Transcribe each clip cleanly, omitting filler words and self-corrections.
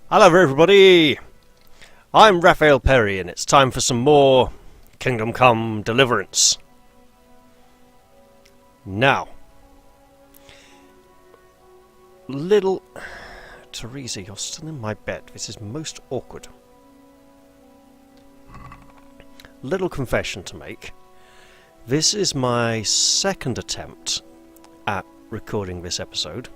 Hello everybody! I'm Raphael Perry and it's time for some more Kingdom Come Deliverance. Now, little... Teresa, you're still in my bed. This is most awkward. Little confession to make. This is my second attempt at recording this episode.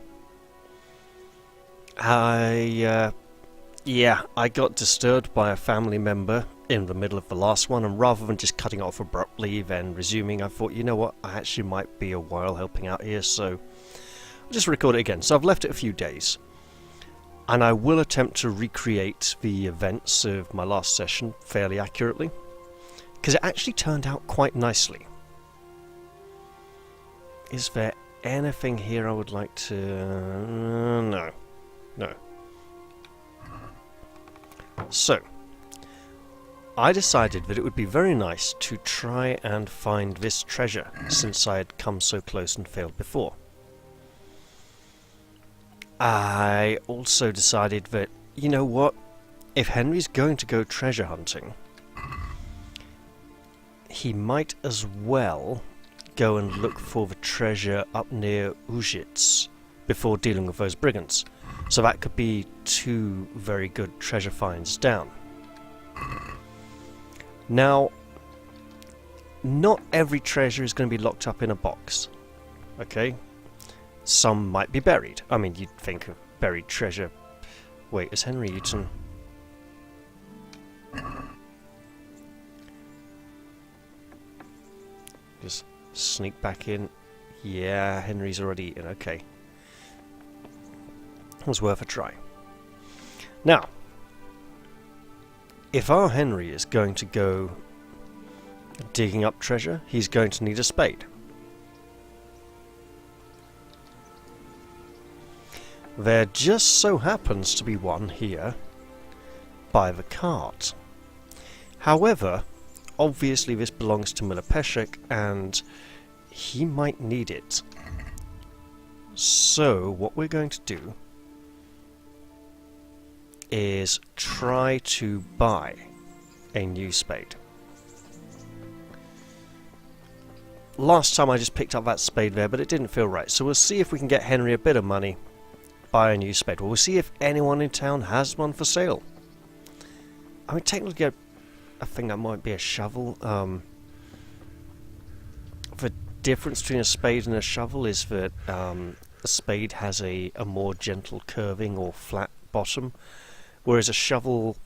I got disturbed by a family member in the middle of the last one, and rather than just cutting off abruptly then resuming, I thought, you know what, I actually might be a while helping out here, so I'll just record it again. So I've left it a few days, and I will attempt to recreate the events of my last session fairly accurately, because it actually turned out quite nicely. Is there anything here I would like to... No. So, I decided that it would be very nice to try and find this treasure, since I had come so close and failed before. I also decided that, you know what, if Henry's going to go treasure hunting, he might as well go and look for the treasure up near Ujits before dealing with those brigands. So that could be two very good treasure finds down. Now, not every treasure is going to be locked up in a box. Okay? Some might be buried. I mean, you'd think of buried treasure. Wait, is Henry eaten? Just sneak back in. Yeah, Henry's already eaten. Okay. It was worth a try. Now, if our Henry is going to go digging up treasure, he's going to need a spade. There just so happens to be one here by the cart. However, obviously this belongs to Milopeshek and he might need it. So what we're going to do is try to buy a new spade. Last time I just picked up that spade there, but it didn't feel right. So we'll see if we can get Henry a bit of money, buy a new spade. We'll see if anyone in town has one for sale. I mean, technically I think that might be a shovel. The difference between a spade and a shovel is that a spade has a more gentle curving or flat bottom, whereas a shovel,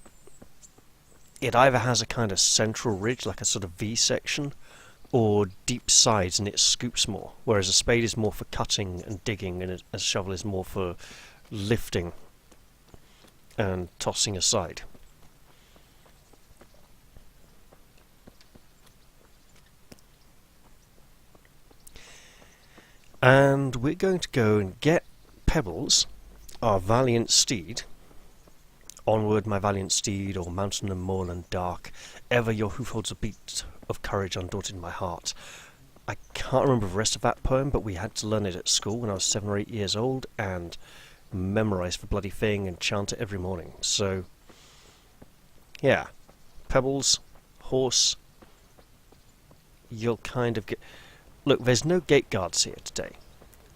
it either has a kind of central ridge, like a sort of V section, or deep sides and it scoops more, whereas a spade is more for cutting and digging, and a shovel is more for lifting and tossing aside. And we're going to go and get Pebbles, our valiant steed. Onward, my valiant steed, o'er mountain and moor and dark, ever your hoof holds a beat of courage undaunted in my heart. I can't remember the rest of that poem, but we had to learn it at school when I was 7 or 8 years old, and memorise the bloody thing and chant it every morning. So, yeah. Pebbles, horse, you'll kind of get... Look, there's no gate guards here today.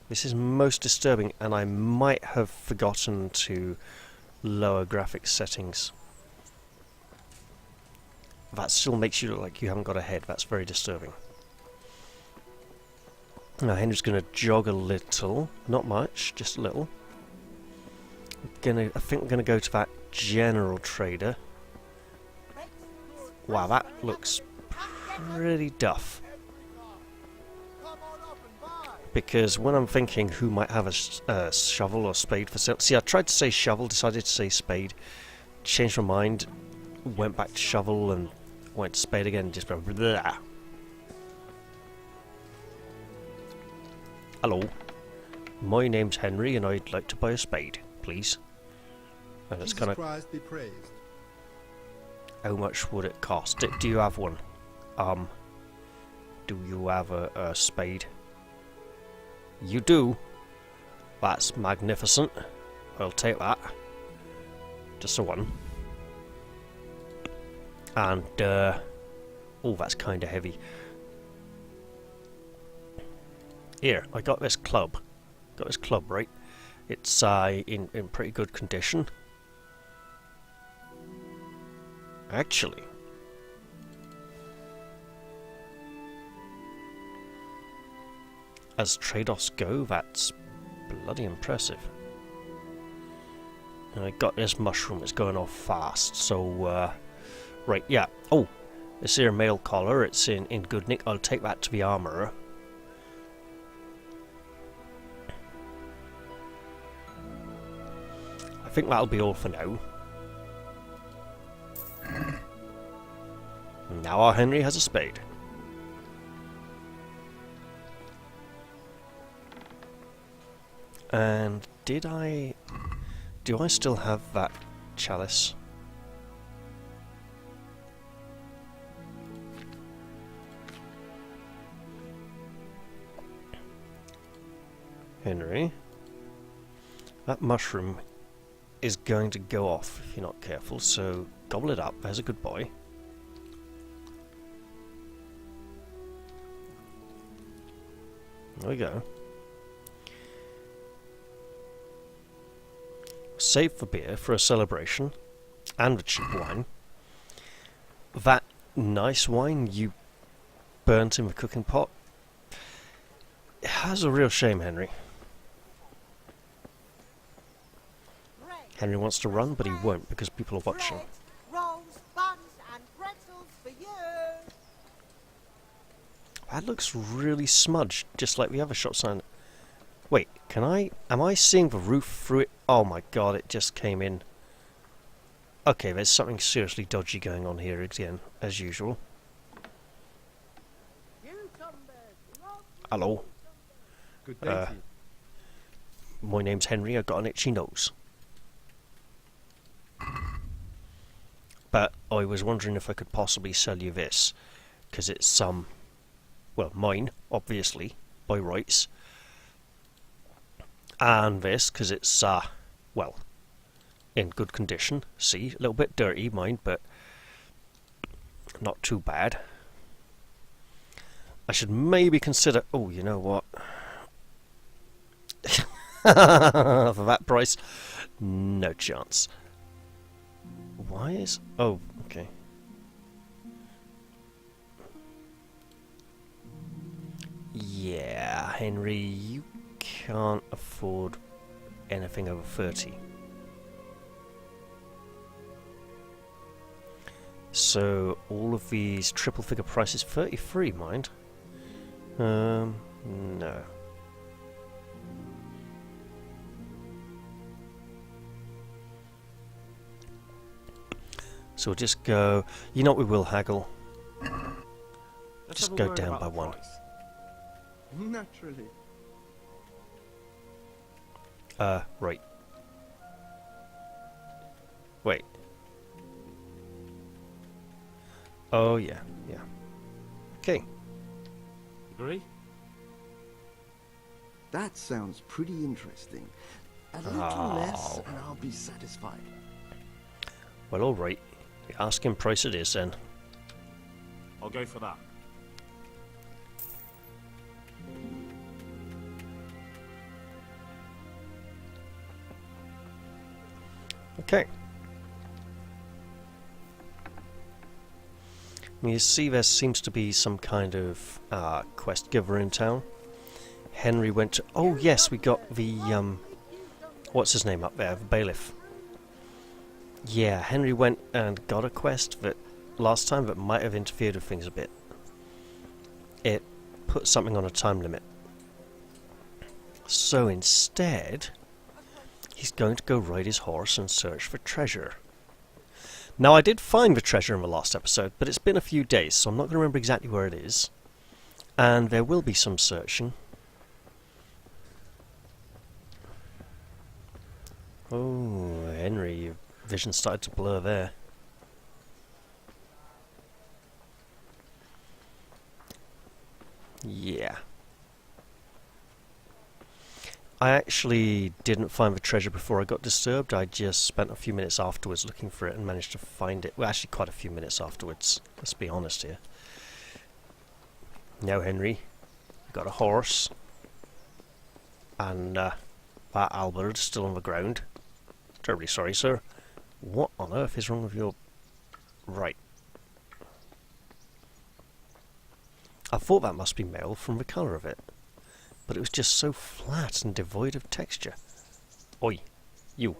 This is most disturbing, and I might have forgotten to lower graphics settings. That still makes you look like you haven't got a head. That's very disturbing. Now Henry's going to jog a little, not much, just a little. I think we're going to go to that general trader. Wow, that looks pretty duff. Because when I'm thinking who might have a shovel or spade for sale... See, I tried to say shovel, decided to say spade, changed my mind, went back to shovel and went to spade again, just went blah. Hello, my name's Henry and I'd like to buy a spade, please. And it's kind of... Christ be praised. How much would it cost? Do you have one? Do you have a spade? You do? That's magnificent. I'll take that. Just the one. And, oh, that's kind of heavy. Here, I got this club. Got this club, right? It's in pretty good condition. Actually, as trade-offs go, that's bloody impressive. And I got this mushroom, it's going off fast, so, right, yeah. Oh, this here mail collar, it's in good nick. I'll take that to the armourer. I think that'll be all for now. Now our Henry has a spade. And do I still have that chalice? Henry, that mushroom is going to go off if you're not careful, so gobble it up. There's a good boy. There we go. Save for beer for a celebration and a cheap wine. That nice wine you burnt in the cooking pot. It has a real shame, Henry. Henry wants to run, but he won't because people are watching. Rolls, buns, and pretzels for you. That looks really smudged, just like the other shop sign. Wait, am I seeing the roof through it? Oh my god, it just came in. Okay, there's something seriously dodgy going on here again, as usual. Hello. Good day to you. My name's Henry, I've got an itchy nose. But I was wondering if I could possibly sell you this, because it's, well, mine, obviously, by rights. And this, because it's, well, in good condition. See, a little bit dirty, mine, but not too bad. I should maybe consider... Oh, you know what? For that price, no chance. Why is... Oh, okay. Yeah, Henry, you can't afford anything over 30. So, all of these triple figure prices, 33, mind. No. So we'll just go... You know what, we will haggle. Let's Just have a go word down about by the one. price. Naturally. Right. Wait. Oh, yeah, yeah. Okay. Agree? That sounds pretty interesting. A little less and I'll be satisfied. Well, alright. The asking price it is, then. I'll go for that. Okay. You see there seems to be some kind of quest giver in town. Henry went to... Oh yes, we got the... what's his name up there? The bailiff. Yeah, Henry went and got a quest that last time that might have interfered with things a bit. It put something on a time limit. So instead... he's going to go ride his horse and search for treasure. Now, I did find the treasure in the last episode, but it's been a few days, so I'm not going to remember exactly where it is. And there will be some searching. Oh, Henry, your vision started to blur there. Yeah. I actually didn't find the treasure before I got disturbed. I just spent a few minutes afterwards looking for it and managed to find it. Well, actually quite a few minutes afterwards. Let's be honest here. Now, Henry, you got a horse. And that halberd still on the ground. Terribly sorry, sir. What on earth is wrong with your... Right. I thought that must be mail from the colour of it. But it was just so flat and devoid of texture. Oi, you,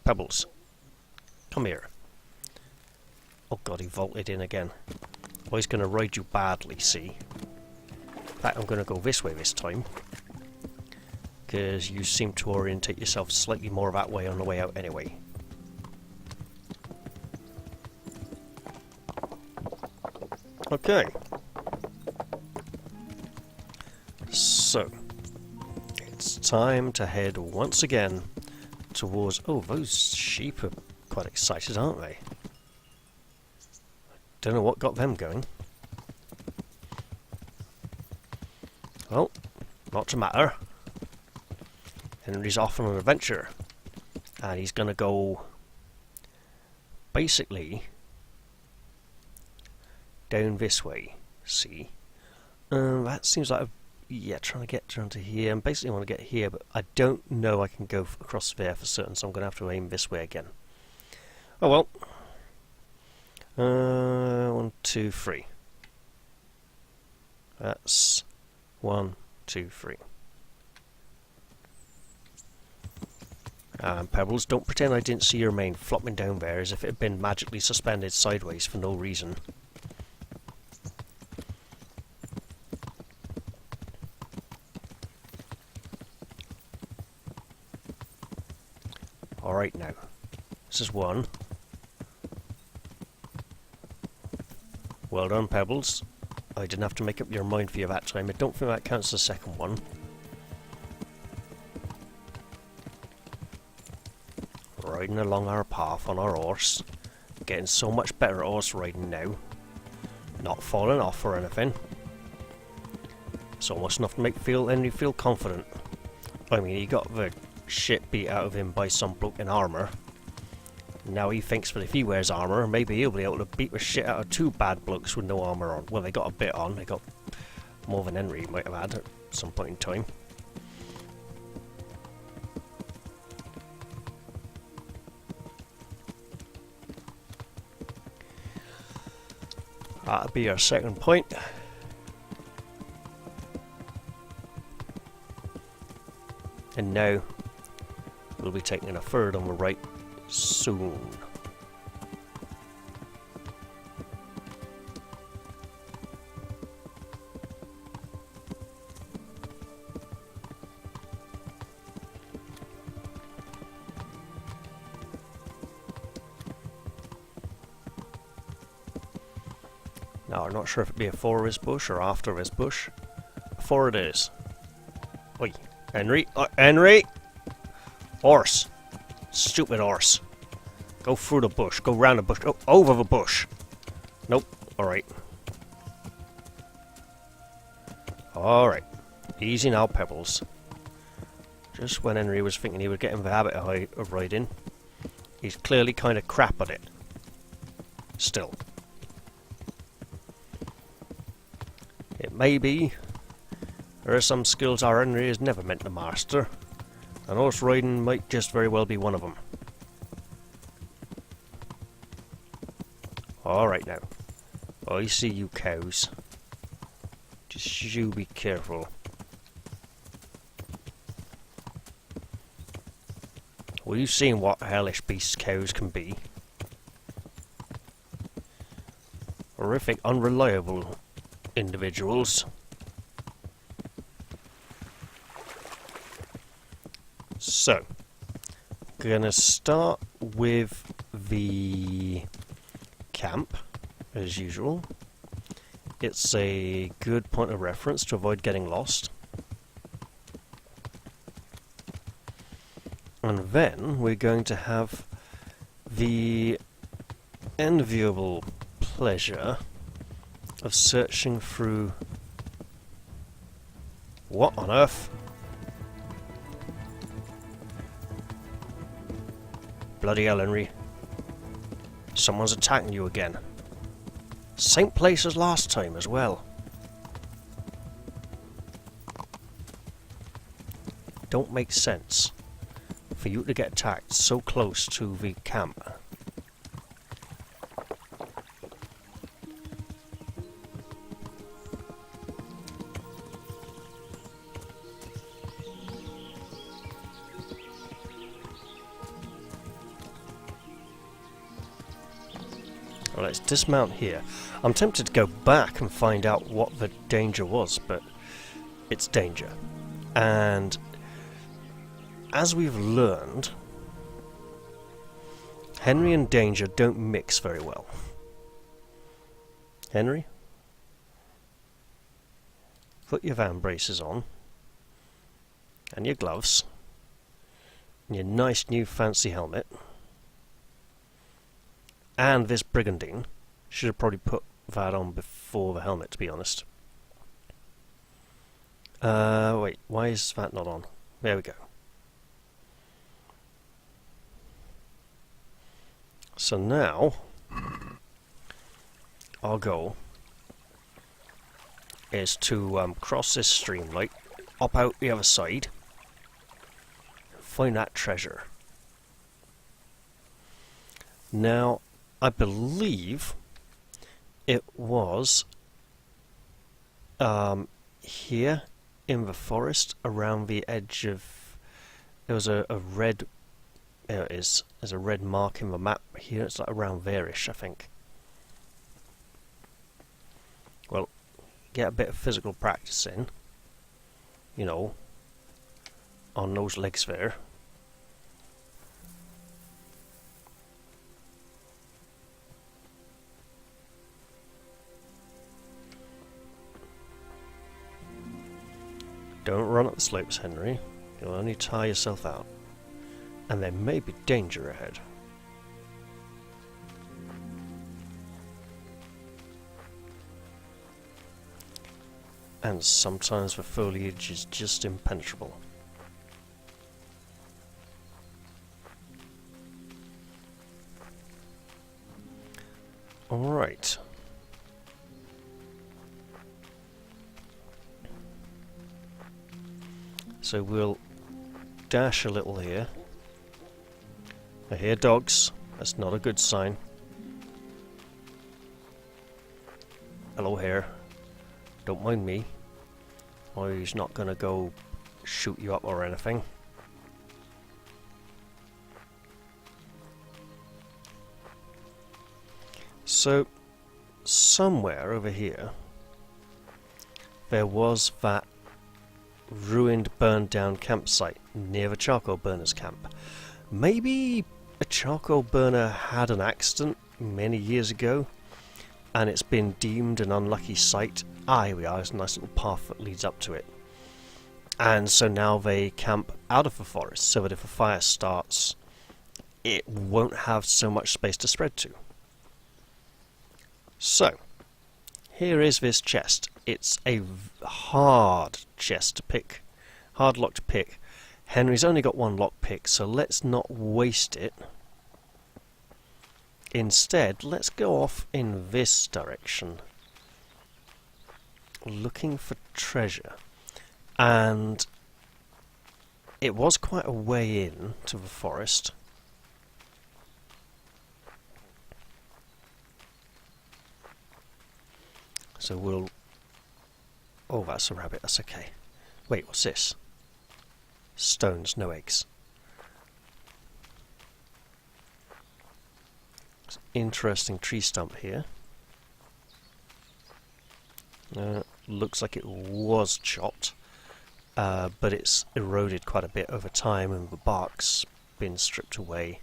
Pebbles. Come here. Oh god, he vaulted in again. Oh, he's going to ride you badly, see? In fact, I'm going to go this way this time. Because you seem to orientate yourself slightly more that way on the way out anyway. Okay. So, it's time to head once again towards... Oh, those sheep are quite excited, aren't they? Don't know what got them going. Well, not to matter. Henry's off on an adventure. And he's going to go... basically... down this way. See? That seems like a... Yeah, trying to get down to here. And basically I want to get here, but I don't know I can go across there for certain, so I'm going to have to aim this way again. Oh well. 1, 2, 3. That's 1, 2, 3. Pebbles, don't pretend I didn't see your mane flopping down there as if it had been magically suspended sideways for no reason. Alright now. This is 1. Well done, Pebbles. I didn't have to make up your mind for you that time. I don't think that counts as the second one. Riding along our path on our horse. Getting so much better at horse riding now. Not falling off or anything. It's almost enough to make Henry feel confident. I mean, he got the shit beat out of him by some bloke in armour. Now he thinks that if he wears armour, maybe he'll be able to beat the shit out of 2 bad blokes with no armour on. Well, they got a bit on. They got more than Henry might have had at some point in time. That'll be our second point. And now we'll be taking a third on the right soon. Now I'm not sure if it'd be before this bush or after this bush. Before it is. Oi, Henry! Henry! Horse! Stupid horse. Go through the bush. Go round the bush. Oh, over the bush. Nope. Alright. Alright. Easy now, Pebbles. Just when Henry was thinking he would get in the habit of riding, he's clearly kind of crap at it. Still. It may be there are some skills our Henry is never meant to master, and horse riding might just very well be one of them. Alright now. I see you cows. Just you be careful. Well, you've seen what hellish beasts cows can be. Horrific, unreliable individuals. So, gonna start with the camp, as usual. It's a good point of reference to avoid getting lost. And then we're going to have the enviable pleasure of searching through... What on earth? bloody hell, Henry. Someone's attacking you again. Same place as last time as well. Don't make sense for you to get attacked so close to the camp. Well, let's dismount here. I'm tempted to go back and find out what the danger was, but it's danger. And as we've learned, Henry and danger don't mix very well. Henry, put your van braces on, and your gloves, and your nice new fancy helmet. And this brigandine. Should have probably put that on before the helmet, to be honest. Wait, why is that not on? There we go. So now, our goal is to cross this stream, like, up out the other side, and find that treasure. Now, I believe it was here in the forest around the edge of... There was a red... There it is. There's a red mark in the map here. It's like around there-ish, I think. Well, get a bit of physical practice in. You know, on those legs there. Don't run up the slopes, Henry. You'll only tire yourself out. And there may be danger ahead. And sometimes the foliage is just impenetrable. Alright. So we'll dash a little here. I hear dogs. That's not a good sign. Hello, Hare. Don't mind me. He's not gonna go shoot you up or anything. So, somewhere over here, there was that ruined, burned down campsite near the charcoal burners camp. Maybe a charcoal burner had an accident many years ago and it's been deemed an unlucky site. Ah, here we are, there's a nice little path that leads up to it. And so now they camp out of the forest so that if a fire starts, it won't have so much space to spread to. So, here is this chest. It's a hard chest to pick, hard lock to pick. Henry's only got one lock pick, so let's not waste it. Instead, let's go off in this direction, looking for treasure. And it was quite a way in to the forest. So we'll... Oh, that's a rabbit, that's okay. Wait, what's this? Stones, no eggs. It's an interesting tree stump here. Looks like it was chopped, but it's eroded quite a bit over time and the bark's been stripped away.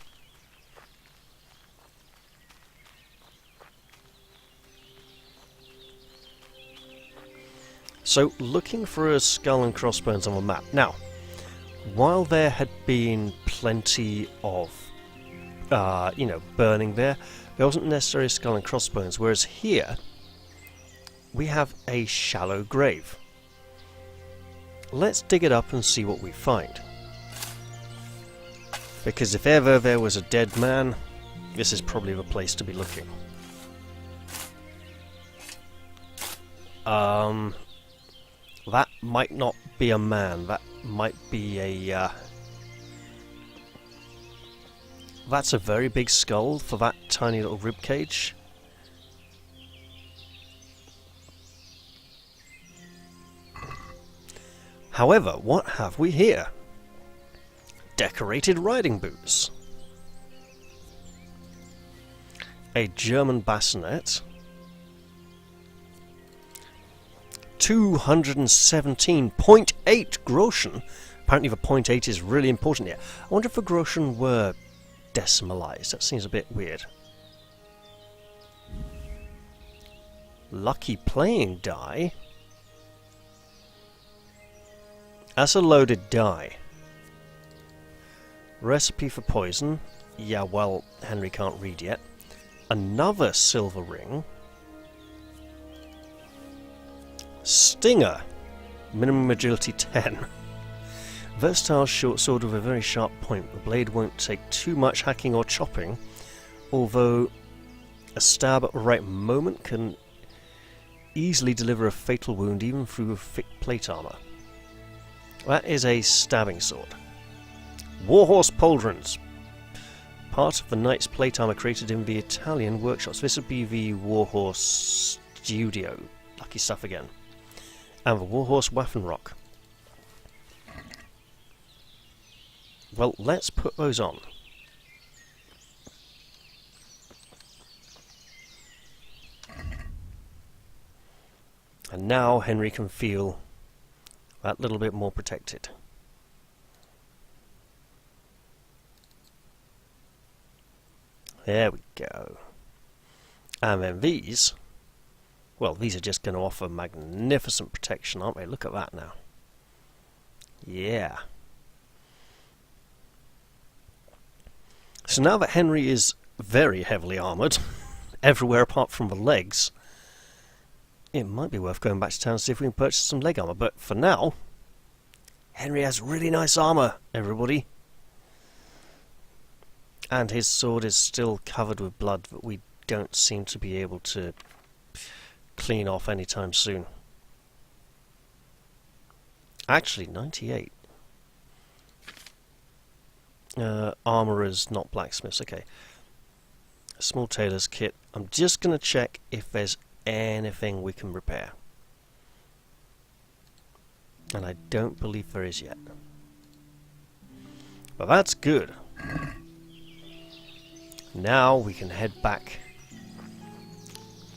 So, looking for a skull and crossbones on the map. Now, while there had been plenty of, burning there wasn't necessarily a skull and crossbones, whereas here, we have a shallow grave. Let's dig it up and see what we find. Because if ever there was a dead man, this is probably the place to be looking. That might not be a man. That might be a... That's a very big skull for that tiny little rib cage. However, what have we here? Decorated riding boots. A German bassinet. 217.8 groschen. Apparently the 0.8 is really important here. I wonder if the groschen were decimalized. That seems a bit weird. Lucky playing die. That's a loaded die. Recipe for poison. Yeah, well, Henry can't read yet. Another silver ring. Stinger. Minimum agility 10. Versatile short sword with a very sharp point. The blade won't take too much hacking or chopping, although a stab at the right moment can easily deliver a fatal wound even through thick plate armour. That is a stabbing sword. Warhorse pauldrons. Part of the knight's plate armour created in the Italian workshops. This would be the Warhorse Studio. Lucky stuff again. And the Warhorse Waffenrock. Well, let's put those on. And now Henry can feel that little bit more protected. There we go. And then these, well, these are just going to offer magnificent protection, aren't they? Look at that now. Yeah. So now that Henry is very heavily armoured, everywhere apart from the legs, it might be worth going back to town to see if we can purchase some leg armour. But for now, Henry has really nice armour, everybody. And his sword is still covered with blood that we don't seem to be able to clean off anytime soon. Actually, 98. Armourers, not blacksmiths, okay. Small tailor's kit. I'm just going to check if there's anything we can repair. And I don't believe there is yet. But that's good. Now we can head back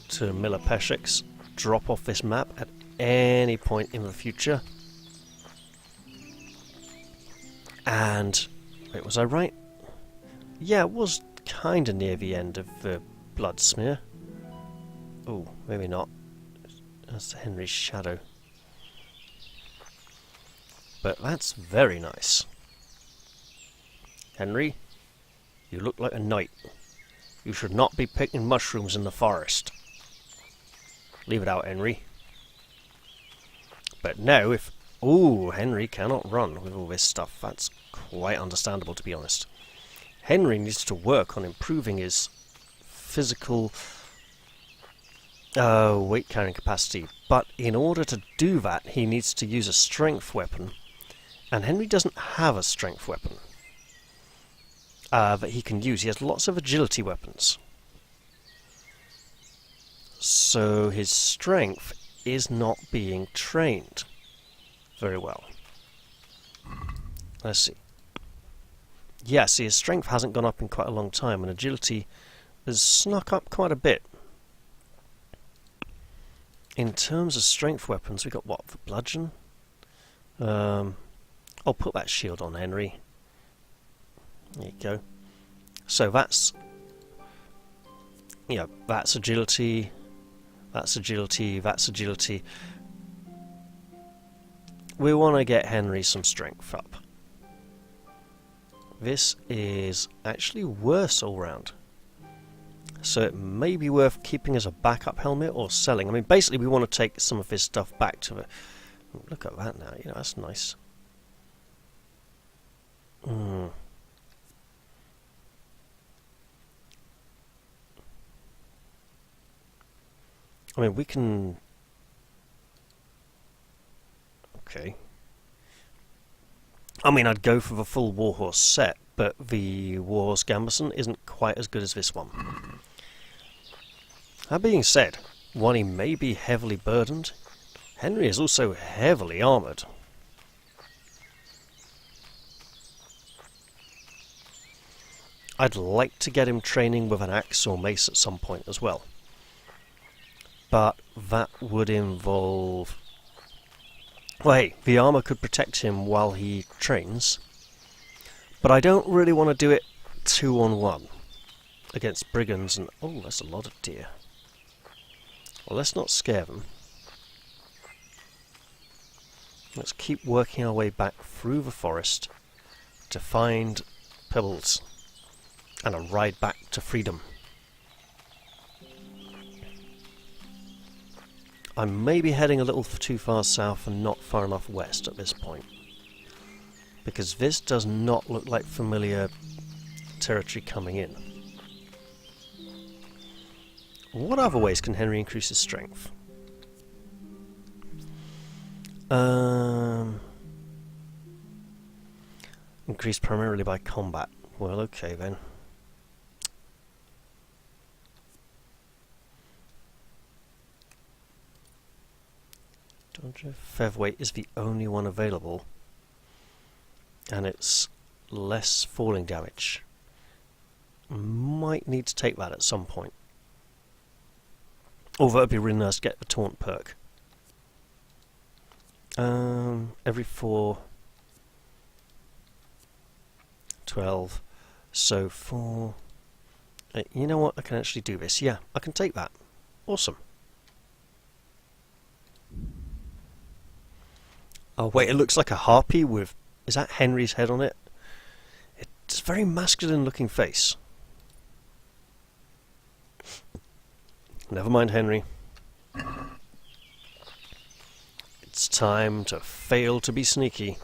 to Miller Peshek's, drop off this map at any point in the future. And, wait, was I right? Yeah, it was kind of near the end of the blood smear. Oh, maybe not. That's Henry's shadow. But that's very nice. Henry, you look like a knight. You should not be picking mushrooms in the forest. Leave it out, Henry. But now, if... Ooh, Henry cannot run with all this stuff. That's quite understandable, to be honest. Henry needs to work on improving his physical weight carrying capacity. But in order to do that, he needs to use a strength weapon. And Henry doesn't have a strength weapon that he can use. He has lots of agility weapons. So his strength is not being trained very well. Let's see. Yeah, see, his strength hasn't gone up in quite a long time, and agility has snuck up quite a bit. In terms of strength weapons, we got what? The bludgeon? I'll put that shield on, Henry. There you go. So that's... yeah, that's agility, that's agility, that's agility. We want to get Henry some strength up. This is actually worse all round. So it may be worth keeping as a backup helmet or selling. I mean, basically we want to take some of his stuff back to the... Look at that now, you know, that's nice. I mean, we can... Okay. I mean, I'd go for the full Warhorse set, but the Warhorse Gambeson isn't quite as good as this one. That being said, while he may be heavily burdened, Henry is also heavily armoured. I'd like to get him training with an axe or mace at some point as well. But that would involve... Well, hey, the armour could protect him while he trains, but I don't really want to do it 2-on-1 against brigands and... Oh, that's a lot of deer. Well, let's not scare them. Let's keep working our way back through the forest to find pebbles and a ride back to freedom. I may be heading a little too far south and not far enough west at this point, because this does not look like familiar territory coming in. What other ways can Henry increase his strength? Increased primarily by combat. Well, okay then. Featherweight is the only one available, and it's less falling damage. Might need to take that at some point. Although it'd be really nice to get the taunt perk. Every 4, 12, so 4. You know what? I can actually do this. Yeah, I can take that. Awesome. Oh wait, it looks like a harpy with... Is that Henry's head on it? It's a very masculine looking face. Never mind, Henry. It's time to fail to be sneaky.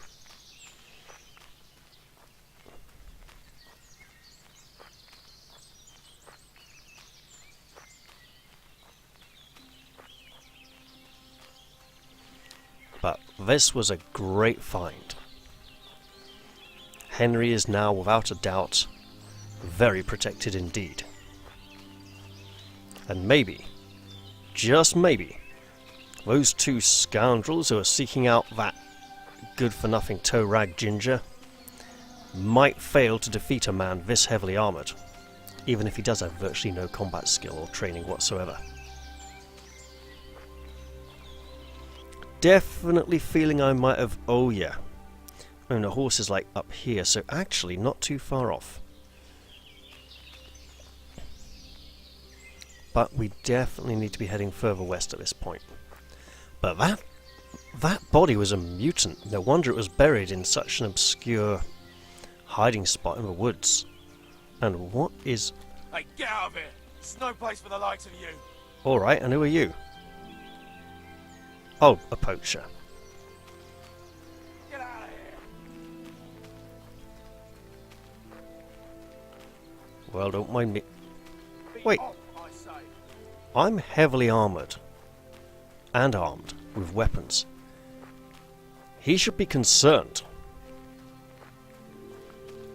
But this was a great find. Henry is now, without a doubt, very protected indeed. And maybe, just maybe, those 2 scoundrels who are seeking out that good-for-nothing toe-rag ginger might fail to defeat a man this heavily armoured, even if he does have virtually no combat skill or training whatsoever. Definitely feeling I might have... Oh yeah. And the horse is like up here, so actually not too far off. But we definitely need to be heading further west at this point. But that body was a mutant. No wonder it was buried in such an obscure hiding spot in the woods. And what is... Hey, get out of here! There's no place for the likes of you! Alright, and who are you? Oh, a poacher. Get out of here! Well, don't mind me. Be Wait. off, I say. I'm heavily armoured and armed with weapons. He should be concerned.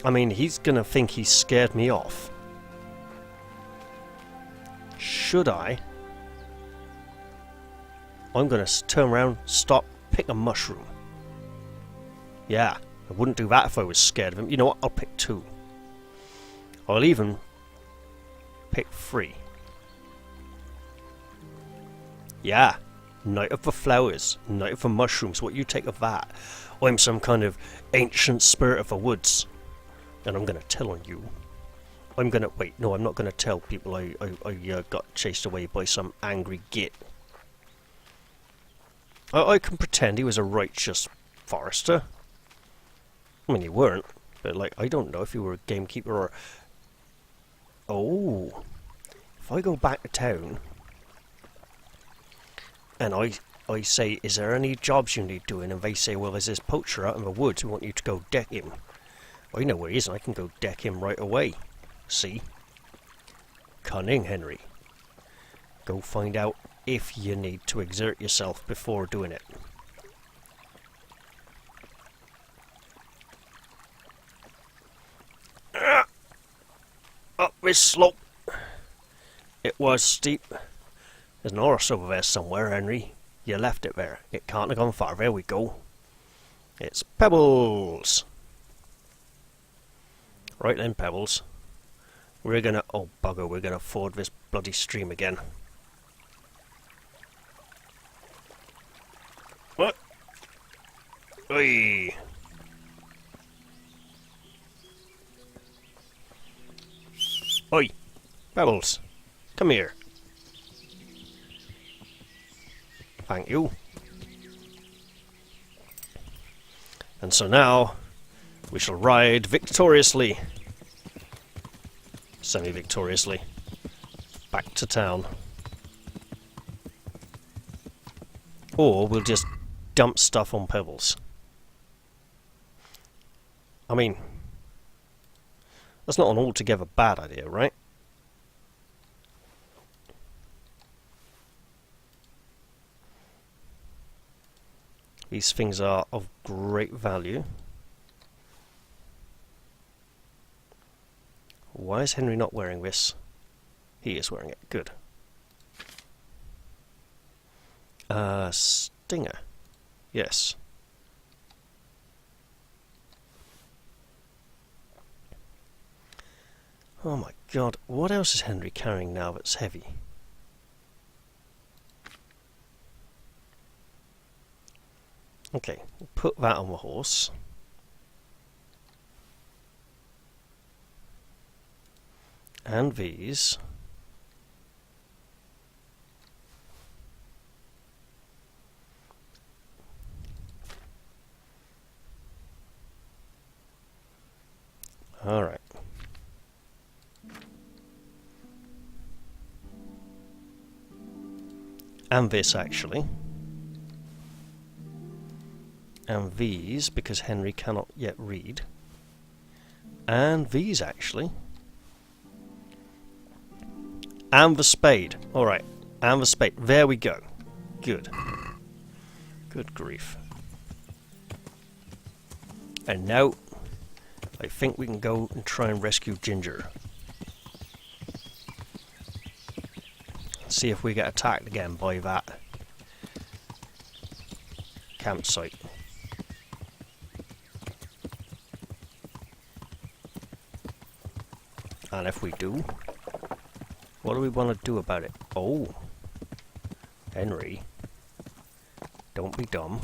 I mean, he's gonna think he scared me off. Should I? I'm gonna turn around, stop, pick a mushroom. Yeah, I wouldn't do that if I was scared of him. You know what? I'll pick 2. I'll even pick 3. Yeah, Night of the Flowers, Night of the Mushrooms. What you take of that? I'm some kind of ancient spirit of the woods, and I'm gonna tell on you. I'm gonna... Wait, no, I'm not gonna tell people I got chased away by some angry git. I can pretend he was a righteous forester. I mean, he weren't, but like, I don't know if he were a gamekeeper or... Oh, if I go back to town and I say, is there any jobs you need doing? And they say, well, there's this poacher out in the woods who want you to go deck him. I know where he is and I can go deck him right away. See? Cunning, Henry. Go find out if you need to exert yourself before doing it. Up this slope. It was steep. There's an horse over there somewhere, Henry. You left it there. It can't have gone far. There we go. It's Pebbles. Right then, Pebbles. We're gonna... Oh, bugger. We're gonna ford this bloody stream again. What? Oi! Oi! Pebbles! Come here. Thank you. And so now, we shall ride victoriously, semi-victoriously, back to town. Or we'll just dump stuff on Pebbles. I mean, that's not an altogether bad idea, right? These things are of great value. Why is Henry not wearing this? He is wearing it. Good. Stinger. Yes. Oh my god. What else is Henry carrying now that's heavy? Okay, we'll put that on the horse. And these. Alright. And this, actually. And these, because Henry cannot yet read. And these, actually. And the spade. Alright. And the spade. There we go. Good. Good grief. And now, I think we can go and try and rescue Ginger. See if we get attacked again by that campsite. And if we do, what do we want to do about it? Oh, Henry, don't be dumb.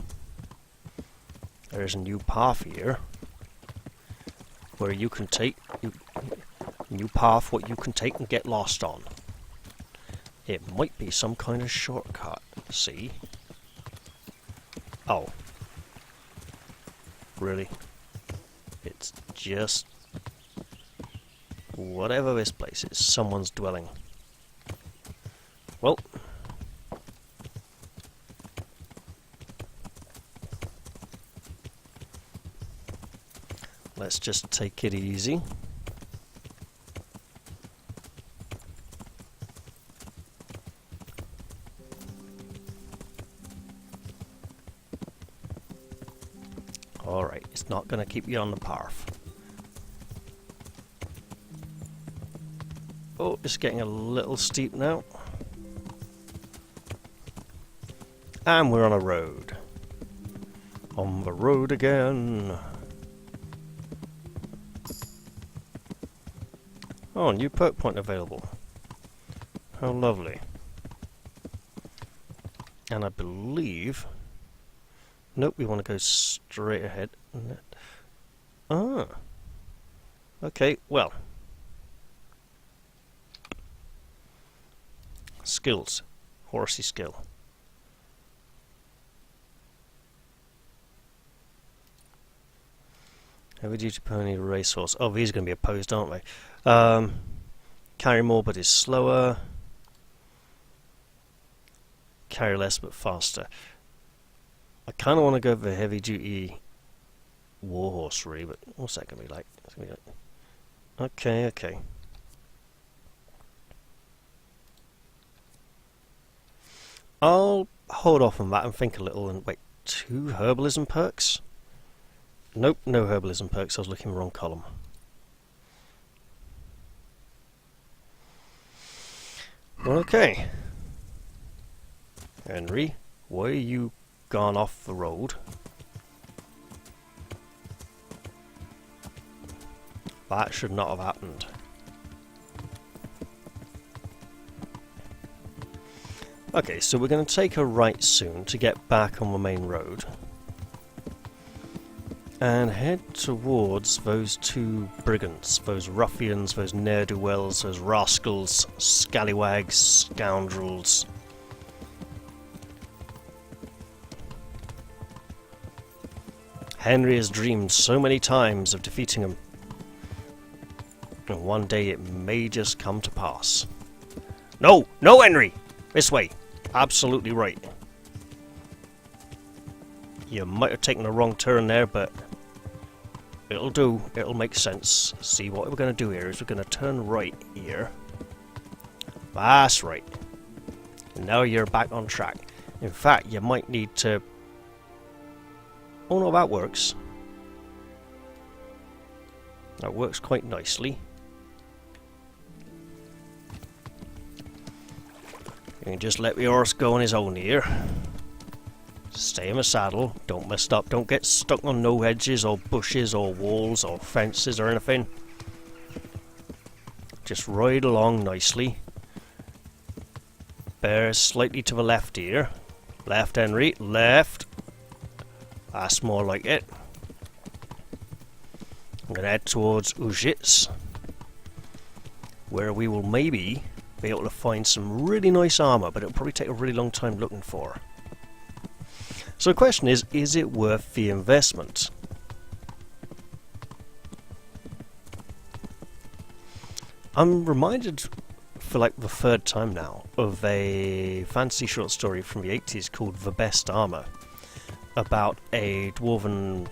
There's a new path here where you can take new path what you can take and get lost on. It might be some kind of shortcut. See? Oh, really? It's just whatever this place is, someone's dwelling. Well, let's just take it easy. Alright, it's not going to keep you on the path. Oh, it's getting a little steep now. And we're on a road. On the road again. Oh, new perk point available. How lovely. And I believe... Nope, we want to go straight ahead. Ah. Okay, well. Skills. Horsey skill. Heavy duty pony racehorse. Oh, these are going to be opposed, aren't they? Carry more but is slower. Carry less but faster. I kind of want to go for heavy duty warhorsery, but what's that going to be like? It's gonna be like... Okay, okay. I'll hold off on that and think a little and wait. 2 herbalism perks? Nope, no herbalism perks. I was looking in the wrong column. Okay. Henry, why are you gone off the road? That should not have happened. Okay, so we're going to take a right soon to get back on the main road. And head towards those 2 brigands, those ruffians, those ne'er-do-wells, those rascals, scallywags, scoundrels. Henry has dreamed so many times of defeating them. And one day it may just come to pass. No! No, Henry! This way! Absolutely right. You might have taken a wrong turn there, but it'll do. It'll make sense. See, what we're going to do here is we're going to turn right here. That's right. And now you're back on track. In fact, you might need to... Oh no, that works. That works quite nicely. You can just let the horse go on his own here. Stay in the saddle, don't mess up, don't get stuck on no edges or bushes or walls or fences or anything. Just ride along nicely. Bear slightly to the left here. Left, Henry, left. That's more like it. I'm going to head towards Ujits, where we will maybe be able to find some really nice armour, but it'll probably take a really long time looking for. So the question is it worth the investment? I'm reminded for like the 3rd time now of a fantasy short story from the 80s called The Best Armour, about a dwarven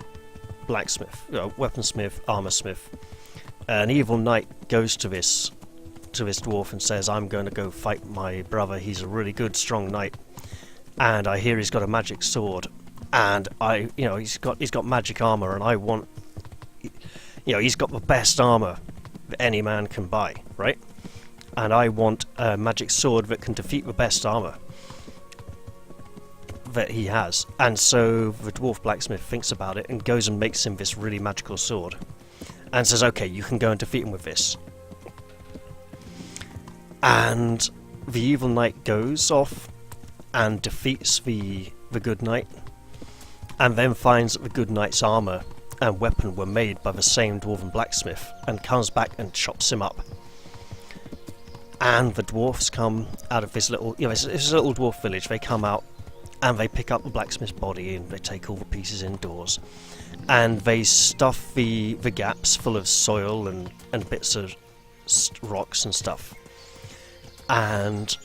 blacksmith, weaponsmith, armoursmith. An evil knight goes to this dwarf and says, I'm going to go fight my brother, he's a really good strong knight, and I hear he's got a magic sword, and he's got magic armour, and I want, he's got the best armour that any man can buy, right? And I want a magic sword that can defeat the best armour that he has. And so the dwarf blacksmith thinks about it and goes and makes him this really magical sword and says, okay, you can go and defeat him with this. And the evil knight goes off and defeats the good knight, and then finds that the good knight's armour and weapon were made by the same dwarven blacksmith, and comes back and chops him up. And the dwarfs come out of this little, it's a little dwarf village. They come out and they pick up the blacksmith's body and they take all the pieces indoors, and they stuff the gaps full of soil and bits of rocks and stuff. And,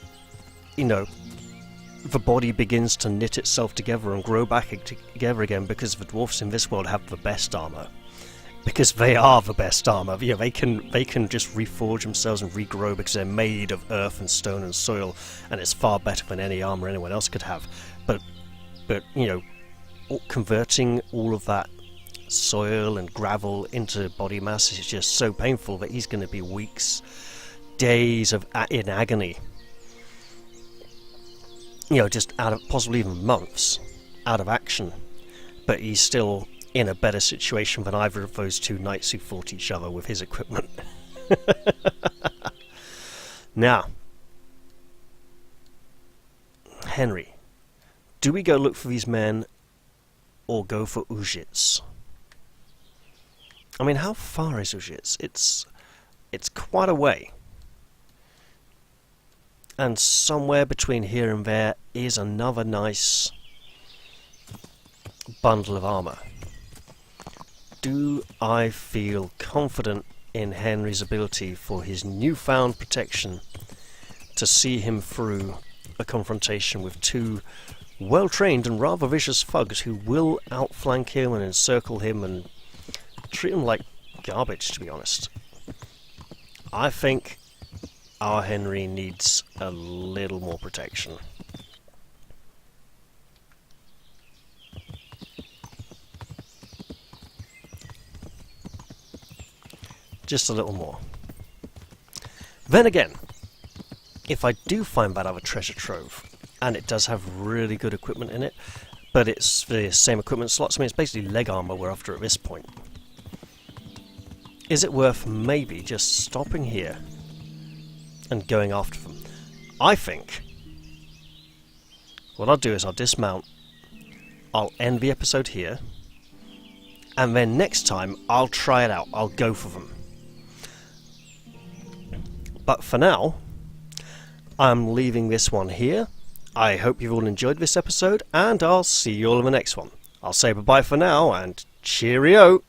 the body begins to knit itself together and grow back together again, because the dwarfs in this world have the best armour. Because they are the best armour. They can just reforge themselves and regrow because they're made of earth and stone and soil, and it's far better than any armour anyone else could have. But converting all of that soil and gravel into body mass is just so painful that he's going to be weeks, days in agony, just out of, possibly even months out of action, but he's still in a better situation than either of those 2 knights who fought each other with his equipment. Now, Henry, do we go look for these men or go for Ujits? I mean, how far is Ujits? It's quite a way. And somewhere between here and there is another nice bundle of armour. Do I feel confident in Henry's ability for his newfound protection to see him through a confrontation with 2 well-trained and rather vicious thugs who will outflank him and encircle him and treat him like garbage, to be honest? I think our Henry needs a little more protection. Just a little more. Then again, if I do find that other treasure trove, and it does have really good equipment in it, but it's the same equipment slots, I mean it's basically leg armor we're after at this point. Is it worth maybe just stopping here and going after them? I think what I'll do is I'll dismount, I'll end the episode here, and then next time I'll try it out, I'll go for them. But for now, I'm leaving this one here. I hope you've all enjoyed this episode, and I'll see you all in the next one. I'll say bye-bye for now, and cheerio!